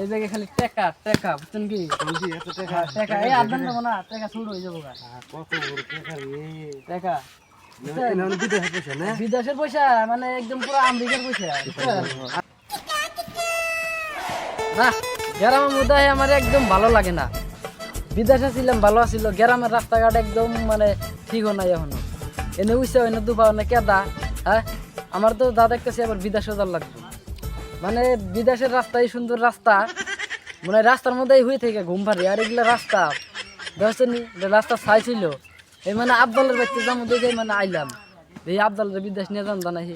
এই জায়গায় খালি টাকা টাকা বুঝছেন কি বলছি এত টাকা টাকা এই আদান দেবো না টাকা শুরু হয়ে যাবো গা কত বড় টাকা রে টাকা এনে বিদেশে পয়সা না বিদেশের পয়সা মানে একদম পুরো আমেরিকার পয়সা না গ্রামের মধ্যে আমার একদম ভালো লাগে না বিদেশে ছিলাম ভালো ছিল গ্রামের রাস্তাঘাট একদম মানে ঠিক নাই এখনো এনে উইসে এনে দুপা না কেদা হ্যাঁ আমার তো দা দেখতেছি আবার বিদেশে যাওয়ার লাগবে মানে বিদেশের রাস্তায় সুন্দর রাস্তা মানে রাস্তার মধ্যেই হয়ে থেকে ঘুম পারি আর এগুলো রাস্তা দেখছেন রাস্তা চাইছিল এই মানে আবদালের বাড়িতে যাবো দেখে মানে আইলাম এই আবদালের বিদেশ নিয়ে যান জানাই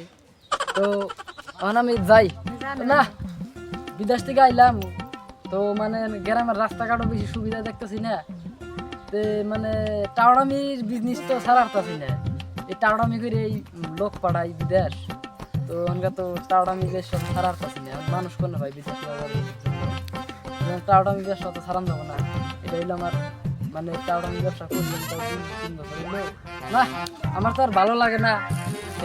তো এখন আমি যাই না বিদেশ থেকে আইলাম তো মানে গ্রামের রাস্তাঘাটও বেশি সুবিধা দেখতেছি না তো মানে টাওড়ামির বিজনেস তো ছাড়াতেছি না এই টাওড়ামি করে এই লোক পাঠাই বিদেশ তো আমরা তো টাওড়ামি বেশ সব ছাড়াতেছি না মানুষ কোনো ভাই বিদেশ টাওড়ামি ব্যবসা তো ছাড়ান যাবো না এটা হইলো আমার মানে টাওড়ামি ব্যবসা করলাম তো 2-3 বছর হইলো না আমার তো আর ভালো লাগে না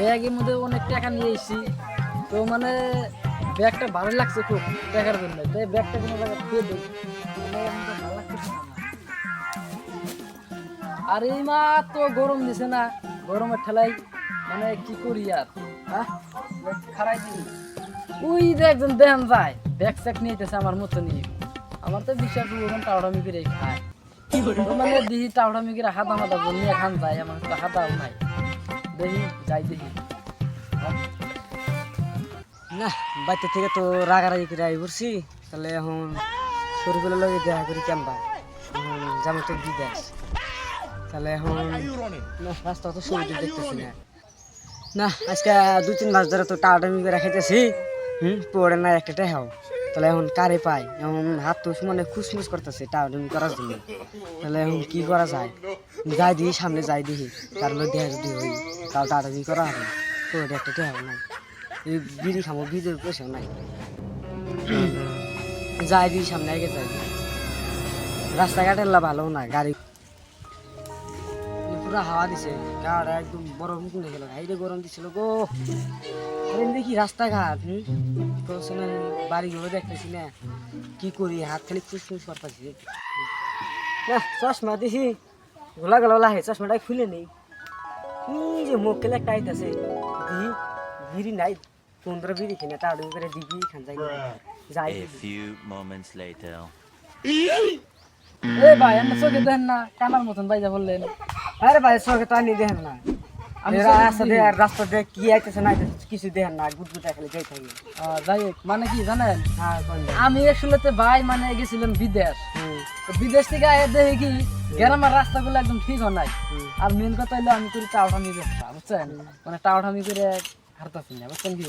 এই আগের মধ্যে অনেক টাকা নিয়ে এসেছি তো মানে ব্যাগটা ভালো লাগছে খুব টাকার জন্য তো এই ব্যাগটা কোনো জায়গায় দিয়ে দিই মানে এখন তো ভালো লাগতেছে না আর এই মা তো গরম দিছে না গরমের ঠেলাই মানে কি করি আর হ্যাঁ খারাই দিই ওই যে একজন দেন যায় ব্যাগ স্যাক নিতেছে আমার মতো নিয়ে আমার তো বিশ্বাস ওখানে টাওড়ামি করে খায় তো মানে দিহি টাওড়ামি করে হাতা মাথা নিয়ে খান যায় আমার তো হাতাও নাই দেখি যাই দেখি না বাড়িতে থেকে তো রাগারাগি করে আই পড়ছি তাহলে এখন শরীরের লগে দেখা করি কেমবা এখন যাবো তো বিদেশ তাহলে এখন না রাস্তা তো সুবিধা দেখতেছি না না আজকে 2-3 মাস ধরে তো টাটামি করে খাইতেছি পড়ে না একটা টেহাও তাহলে এখন কারে পাই এখন হাত তো মানে খুশমুস করতেছে টাটামি করার জন্য তাহলে এখন কি করা যায় যাই দিই সামনে যাই দিই তার মধ্যে দেখা যদি হই তাও টাটামি করা হবে পড়ে একটা টেহাও নাই এই বিড়ি খামো বিড়ির পয়সা নাই যাই দিই সামনে আগে যাই রাস্তাঘাটের ভালো না গাড়ি পুরা হাওয়া দিছে গাড়ি একদম গরম কিনে গেল হাইরে গরম দিছিল গো দেখি রাস্তাঘাট তো বাড়িগুলো দেখতেছি না কি করি হাত খালি ফুসফুস করতেছি না চশমা দেখি গোলা গোলা লাগে চশমাটা খুলে নেই যে মুখ খেলে একটা আইতাছে দি বিড়ি নাই 15 বিড়ি কিনে টাড়ি করে দিবি খান যাই যাই A few moments later. এ ভাই আমরা চোখে দেন না কানার মতন বাইজা বললেন আরে ভাই চোখে তো আনি দেখেন না আমি রাস্তা দিয়ে কি আইতেছে না কিছু দেখেন না গুটগুটা খালি যাই থাকি যাই হোক মানে কি জানেন হ্যাঁ আমি আসলে ভাই মানে গেছিলাম বিদেশ তো বিদেশ থেকে আয় দেখি কি গ্রামের রাস্তাগুলো একদম ঠিক হয় নাই আর মেন কথা হলো আমি করি টাওঠামি ব্যবসা বুঝছেন মানে টাওঠামি করে হারতাছি না বুঝছেন কি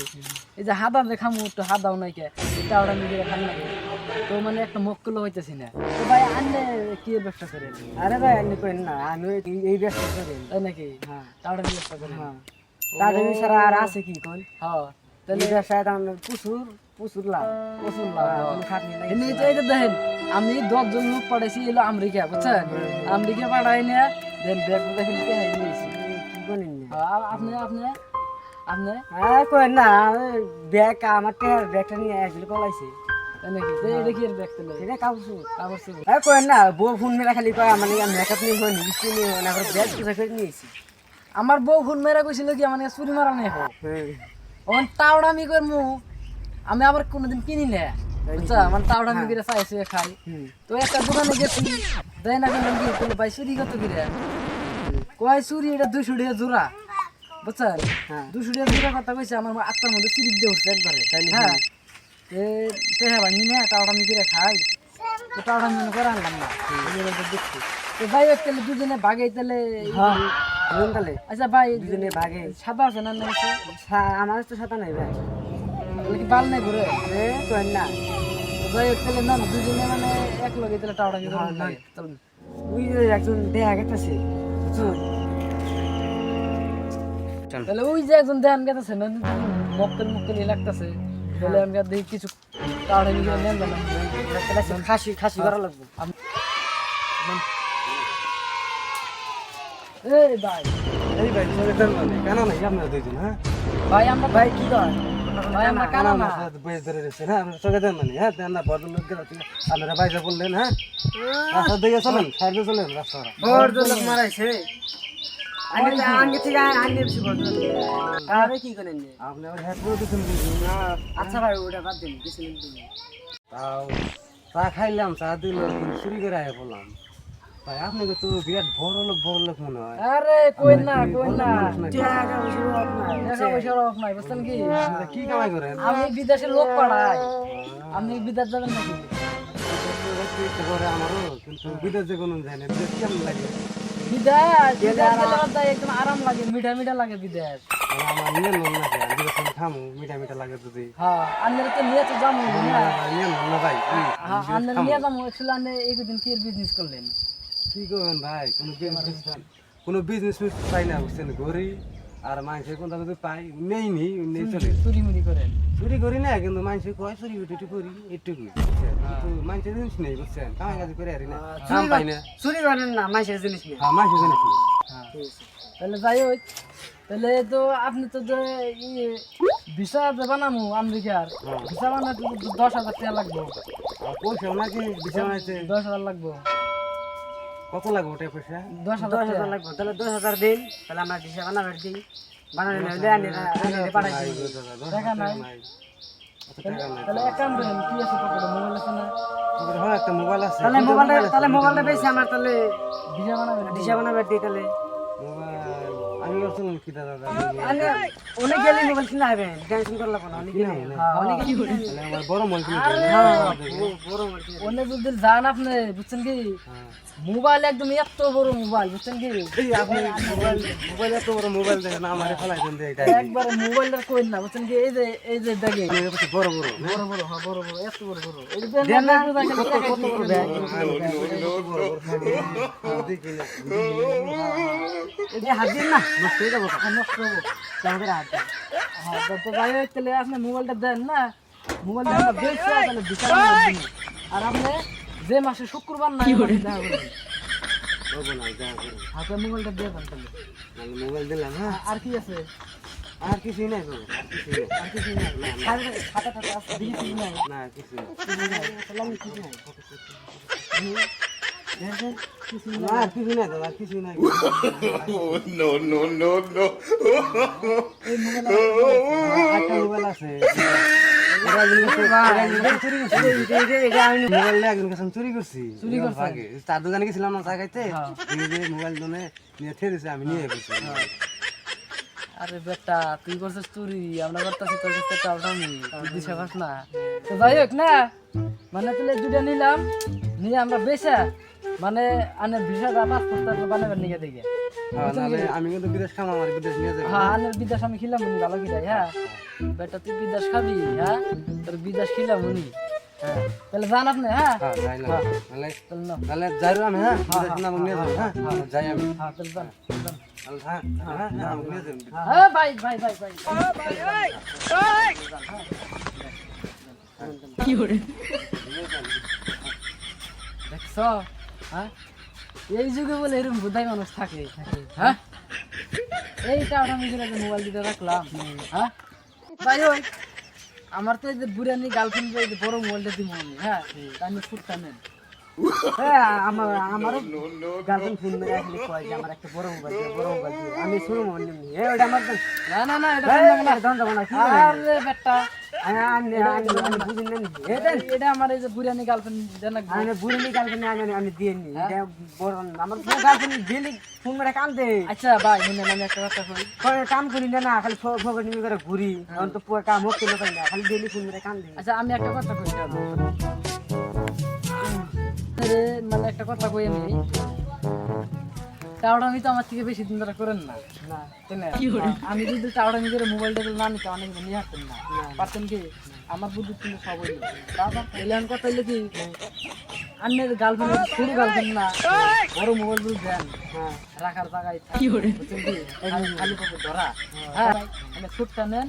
এই যে হাদা দেখামু একটু হাদাও নাই কে টাওঠামি করে খান লাগে তো মানে একটা মক্কল হইতেছি না তো ভাই আনলে কি ব্যবসা করে আরে ভাই আপনি করেন না আমি এই ব্যবসা করি তাই নাকি হ্যাঁ টাওঠামি ব্যবসা করে হ্যাঁ তাদের ছাড়া আর আছে কি কোন হ্যাঁ তাহলে ব্যবসায় দাম প্রচুর লাভ প্রচুর লাভ কোনো খাটনি নাই এমনি তো এই যে দেখেন আমি 10 জন লোক পাঠাইছি এলো আমেরিকা বুঝছেন আমেরিকা পাঠাই নিয়ে দেন ব্যাগ দেখেন কে নিয়েছি কি বলেন আপনি আপনি আপনি হ্যাঁ করেন না ব্যাগ আমার ব্যাগটা নিয়ে আসলে কলাইছে নাকি দেখি এর ব্যাগ তো এটা কাপড় কাগজ হ্যাঁ করেন না বউ ফোন মেরা খালি কয় মানে মেকআপ নিয়ে হয় নিশ্চি নিয়ে হয় না ব্যাগ কোথায় করে নিয়েছি আমার বউ ফোন মেরা কইছিল কি মানে চুরি মারা নেই হোক ওন টাওড়ামি করমু আমি আবার কোনোদিন কিনি না বুঝছা মানে টাওড়ামি করে চাইছে খাই তো একটা দোকানে গেছি দেয় না কেন কি বলে ভাই চুরি কত করে কয় চুরি এটা 200 টাকা জোড়া বুঝছেন 200 টাকা জোড়া কথা কইছে আমার আত্মার মধ্যে সিরিপ দিয়ে উঠছে একবারে হ্যাঁ হ্যাঁ ভাঙি না টাওড়ামি করে খাই তো টাওড়ামি মনে করে আনলাম না দেখছি তো ভাই তাহলে দুজনে ভাগে তাহলে হ্যাঁ তাহলে আচ্ছা ভাই দুজনে ভাগে সাদা আছে না আমার তো সাদা নাই ভাই তাহলে কি বাল নেই ঘুরে করেন না যাই হোক তাহলে না দুজনে মানে এক লগে তাহলে টাওড়ামি করে লাগে চলুন ওই যে একজন দেখা গেছে তাহলে ওই যে একজন ধ্যান গেতেছে না মক্কেল লাগতেছে তাহলে আমি দেখি কিছু টাওড়ামি করে নেন না খাসি করা লাগবে এই ভাই এই ভাই চলে দেন মানে কেন নাই আপনারা দুইজন হ্যাঁ ভাই আমরা ভাই কি কর ভাই আমরা কানা না বয়স ধরে রয়েছে হ্যাঁ আপনার চোখে দেন মানে হ্যাঁ দেন না বড় লোক গেল আপনারা বাইরে বললেন হ্যাঁ রাস্তা দিকে চলেন সাইডে চলেন রাস্তা ভদ্রলোক মারাইছে আগে থেকে আগে বেশি ভদ্রলোক আরে কি করেন যে? আপনি আবার হ্যাঁ করে দিচ্ছেন আচ্ছা ভাই ওটা বাদ দিন গেছিলেন তুমি তাও চা খাইলাম চা দিল চুরি করে আয় বললাম ভাই আপনাকে তো বিরাট বড় লোক মনে হয় আরে কই না টাকা পয়সার অভাব নাই টাকা পয়সার অভাব নাই বুঝছেন কি আপনারা কি কামাই করেন আমি বিদেশে লোক পাঠাই আপনি বিদেশ যাবেন নাকি দেখতে ইচ্ছে করে আমারও কিন্তু বিদেশ যে কোনো যায় না বিদেশ কেমন লাগে বিদেশ বিদেশ গেলে তাই একদম আরাম লাগে মিঠা মিঠা লাগে বিদেশ তাহলে আমার নিয়ে মন না যায় বিদেশ আমি খামু মিঠা মিঠা লাগে যদি হ্যাঁ আপনারা তো নিয়ে তো যাবো না নিয়ে মন না ভাই হ্যাঁ আপনারা নিয়ে যাবো অ্যাকচুয়ালি আপনি এইদিন কি বিজনেস করলেন কি করবেন ভাই কোনো বিজনেস পাই না বুঝছেন ঘড়ি আর মানুষের কোনটা যদি পাই নেই নেই চলে চুরি মুড়ি করেন চুরি করি না কিন্তু মানুষের কয় চুরি উঠে করি একটুকু কিন্তু মানুষের জিনিস নেই বুঝছেন কামাই কাজ করে আর না কাম পাই না চুরি করেন না মাসের জিনিস নিয়ে হ্যাঁ মানুষের জিনিস নেই হ্যাঁ তাহলে যাই হোক তাহলে তো আপনি তো যে ভিসা যে বানামু আমেরিকার ভিসা বানাতে তো 10,000 টাকা লাগবে আর পয়সা নাকি বিষয় বানাইছে 10,000 লাগবে কত লাগবে ওটা পয়সা 10,000 10,000 টাকা লাগবে তাহলে 10,000 দিন তাহলে আমরা দিশা বানাবার দিই বানালে না হলে আনি পাঠাই দিই টাকা নাই তাহলে এক কাম করেন কি আছে পকেটে মোবাইল আছে না হ্যাঁ একটা মোবাইল আছে তাহলে মোবাইলটা বেশি আমার তাহলে ভিসা বানাবেন দিশা বানাবার দিই তাহলে মোবাইল আমি বলছিলাম কি দাদা আরে অনেক গেলে মোবাইল কিনা হবে টেনশন করলা না অনেক গেলে অনেক কি করে তাহলে আমার বড় মোবাইল কিনে বড় মোবাইল অনেক যদি যান আপনি বুঝছেন কি মোবাইল একদম এত বড় মোবাইল বুঝছেন কি আপনি মোবাইল এত বড় মোবাইল দেখেন আমার ফেলাই দেন এটা একবার মোবাইলটা কই না বুঝছেন কি এই যে দেখে বড় বড় বড় হ্যাঁ বড় বড় এত বড় বড় এই যে দেন না একটু দেখেন কত বড় ব্যাগ এই যে হাত দিন না নষ্ট হয়ে যাবো নষ্ট হবে আমাদের হাত দিন। হ্যাঁ তো যাই হোক তাহলে আপনি মোবাইলটা দেন না মোবাইলটা আমরা বেচছি তাহলে বিচার করবেন আর আপনি যে মাসে শুক্রবার না দেখা করবেন হাতে মোবাইলটা দিয়ে দেন তাহলে মোবাইল দিলাম হ্যাঁ আর কি আছে আর কিছুই নাই তো আর কিছু নাই খাতা টাতা আছে দেখি কিছু নাই না কিছু কিছু নাই তাহলে আমি কিছু নাই দেখেন কিছু না আর কিছু নাই দাদা কিছু নাই এই মোবাইল একটা মোবাইল আছে চুরি করছি তার দোকানে গেছিলাম না চা খাইতে মোবাইল দোনে নিয়ে ঠেয়ে দিছে আমি নিয়ে গেছি আরে বেটা তুই করছিস চুরি আমরা করতেছি তোর কাছে চাওটামি তুই দিশা পাস না তো যাই হোক না মানে তাহলে দুটা নিলাম নিয়ে আমরা বেচা মানে আনে ভিসাটা পাসপোর্টটা বানাবার নিয়ে দেখে আমি কিন্তু বিদেশ খাম আমার বিদেশ নিয়ে যাবো হ্যাঁ আনের বিদেশ আমি খিলাম উনি ভালো কিরাই হ্যাঁ বেটা তুই বিদেশ খাবি হ্যাঁ তোর বিদেশ খিলাম উনি হ্যাঁ তাহলে যান আপনি হ্যাঁ তাহলে তাহলে যাই আমি হ্যাঁ বিদেশ নাম নিয়ে যাবো হ্যাঁ যাই আমি হ্যাঁ তাহলে যান যান। হ্যাঁ হ্যাঁ হ্যাঁ নিয়ে যাবো হ্যাঁ ভাই ভাই ভাই ভাই কি করে দেখছ হ্যাঁ এই যুগে বলে এরকম বুধাই মানুষ থাকে হ্যাঁ এইটা আমি মোবাইল দিতে রাখলাম হ্যাঁ ভাই ওই আমার তো এই যে বুড়ানি গার্লফ্রেন্ড যে বড় মোবাইলটা দিব আমি হ্যাঁ তাই আমি ফুটটা নেন হ্যাঁ আমারও গার্লফ্রেন্ড ফোন মেরে আসলে কয় যে আমার একটা বড় মোবাইল দিও আমি ছোট মোবাইল নিই ওটা আমার না না না এটা দাম যাবো না কি আরে বেটা আমি বুঝি না এটা আমার এই যে বুড়ানি গার্লফ্রেন্ড দেন আমি বুড়ি নি গার্লফ্রেন্ড আমি দিয়ে নি এটা বড় আমার গার্লফ্রেন্ড ডেলি ফোন মেরে কাম দে আচ্ছা ভাই শুনেন আমি একটা কথা কই কাম করি না খালি ফোন নিয়ে করে ঘুরি এখন তো পুরো কাম হচ্ছে না পাই না খালি ডেলি ফোন মেরে কাম দে আচ্ছা আমি একটা কথা কই মানে একটা কথা কই আমি টাওড়ামি তো আমার থেকে বেশি দিন ধরে করেন না তাই না? আমি যদি টাওড়ামি করে মোবাইলটা না নিতাম অনেক নিয়ে আসতেন না পারতেন কি আমার বুদ্ধি কিন্তু সব হইল বাবা এলাম কথা হইলে কি আন্নের গার্লফ্রেন্ড শুরু গার্লফ্রেন্ড না বড় মোবাইল গুলো দেন রাখার জায়গায় কি করে খালি পথে ধরা হ্যাঁ মানে ফুটটা নেন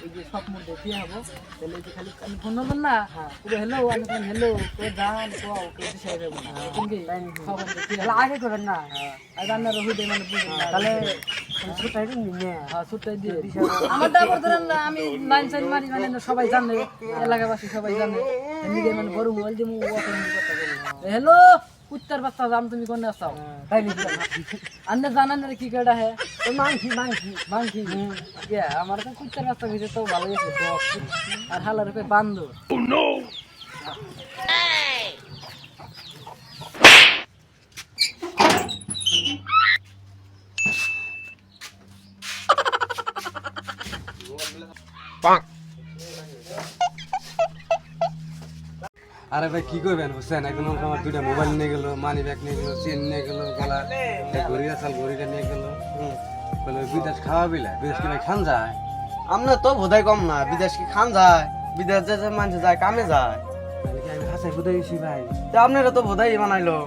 এই যে সব মধ্যে দিয়ে হবো তাহলে এই যে খালি আমি ফোন নম্বর না পুরো হ্যালো আমি ফোন হ্যালো তো যান তো কেউ শেয়ার করবো না তুমি খবর দিয়ে তাহলে আগে করবেন না আর রান্নার রহুদে মানে বুঝেন না তাহলে ছোটাই দিন নিয়ে হ্যাঁ ছুটাই দিয়ে আমার দাবার ধরেন না আমি লাইন সাইন মারি মানে সবাই জানে এলাকাবাসী সবাই জানে এমনি মানে বড় মোবাইল দিয়ে মু কথা বলবো হ্যালো কুত্তার বাচ্চা জান তুমি কোনে আছো তাই নাকি আন্নে জানান রে কি কেডা হে তো মাংসি মাংসি মাংকি কে আমার তো কুত্তার বাচ্চা হইছে তো ভালো হইছে তো আর হালার কই বান্দর আরে ভাই কি করবেন বুঝছেন একদম আমার দুইটা মোবাইল নিয়ে গেল মানি ব্যাগ নিয়ে গেল চেন নিয়ে গেল গলা ঘড়ি আসাল ঘড়িটা নিয়ে গেল বলে বিদেশ খাওয়া বিলা বিদেশ কি ভাই খান যায় আমরা তো বোধহয় কম না বিদেশ কি খান যায় বিদেশ যে মানুষ যায় কামে যায় তাহলে কি আমি হাসাই বুঝাই গেছি ভাই তা আপনারা তো বোধহয় বানাইলো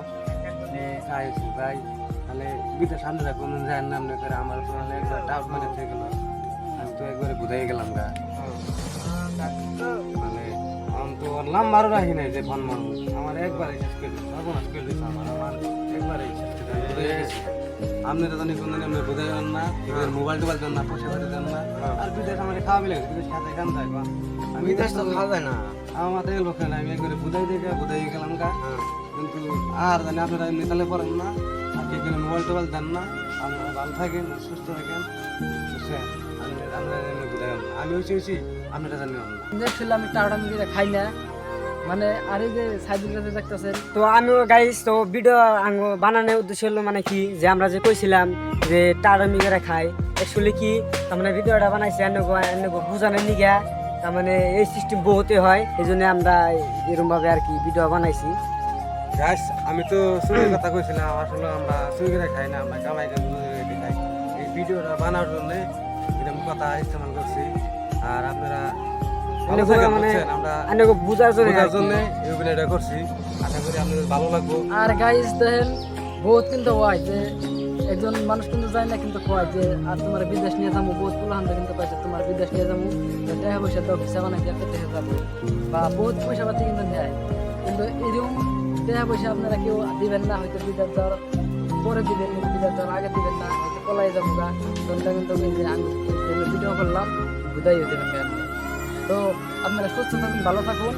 খাইছি ভাই তাহলে বিদেশ আমরা কোনো যায় নাম না করে আমার তো একবার ডাউট মানে থেকে গেল আমি তো একবারে বুঝাই গেলাম গা মানে আমি তো নাম্বার রাখি নাই যে ফোন মারবো আমার একবারে শেষ করে দিচ্ছে সর্বনাশ করে দিচ্ছে আমার একবারে শেষ করে দিচ্ছে বুঝাই গেছি আপনারা জানি কোনো দিন আপনি বুঝাই দেন না এবার মোবাইল টোবাইল দেন না পয়সা পাতি দেন না আর বিদেশ আমার খাওয়া বিলে বিদেশ খাতে খান যায় আমি বিদেশ তো খাওয়া যায় না আমার মাথায় লোক না আমি একবারে বুঝাই দিয়ে বুঝাই গেলাম গা কিন্তু আর জানি আপনারা এমনি তাহলে করেন না আর কে কোনো মোবাইল টোবাইল দেন না আপনারা ভালো থাকেন সুস্থ থাকেন বুঝছেন আমরা এমনি বুঝাই আমি হয়েছি আপনারা জানি না দেখছিলাম আমি টাওটা মিলে খাই না মানে আর এই যে সাইদুল কাছে দেখতেছেন তো আমিও গাইস তো ভিডিও বানানোর উদ্দেশ্য হলো মানে কি যে আমরা যে কইছিলাম যে টাটা মিগেরা খাই অ্যাকচুয়ালি কি তার মানে ভিডিওটা বানাইছি এনেগো বুঝানোর নিগা তার মানে এই সিস্টেম বহুতে হয় এই জন্য আমরা এরকম ভাবে আর কি ভিডিও বানাইছি গাছ আমি তো চুরির কথা কইছিলাম আসলে আমরা চুরি করে খাই না আমরা কামাই করে খাই এই ভিডিওটা বানানোর জন্য এরকম কথা ইস্তেমাল করছি আর আপনারা ভালো থাকেন, মানে বুঝছেন? আমরা এনেগো বুঝার জন্য বোঝার জন্য এই ভিডিওটা করছি আশা করি আপনাদের ভালো লাগবে আর গাইস দেখেন বহুত কিন্তু হয় যে একজন মানুষ কিন্তু যায় না কিন্তু কয় যে আর তোমার বিদেশ নিয়ে যাবো বহুত পুলাহান কিন্তু পাইছে তোমার বিদেশ নিয়ে যাবো টাকা পয়সা দাও ভিসা বানাই দিয়ে দেখে যাবো বা বহুত পয়সা পাতি কিন্তু দেয় কিন্তু এরকম টাকা পয়সা আপনারা কেউ দিবেন না হয়তো বিদেশ যাওয়ার পরে দিবেন বিদেশ যাওয়ার আগে দিবেন না হয়তো পলাই যাবো গা তোমরা কিন্তু ভিডিও করলাম বুঝাই দেবেন কেন তো আপনারা সুস্থ থাকুন ভালো থাকুন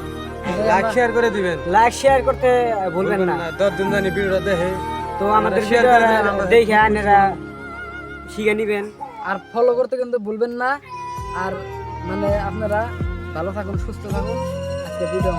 লাইক শেয়ার করে দিবেন লাইক শেয়ার করতে ভুলবেন না 10 দিন জানি ভিডিওটা দেখে তো আমাদের share করে দিবেন, আমরা দেখে আপনারা শিখে নিবেন আর ফলো করতে কিন্তু ভুলবেন না আর মানে আপনারা ভালো থাকুন সুস্থ থাকুন আজকে ভিডিও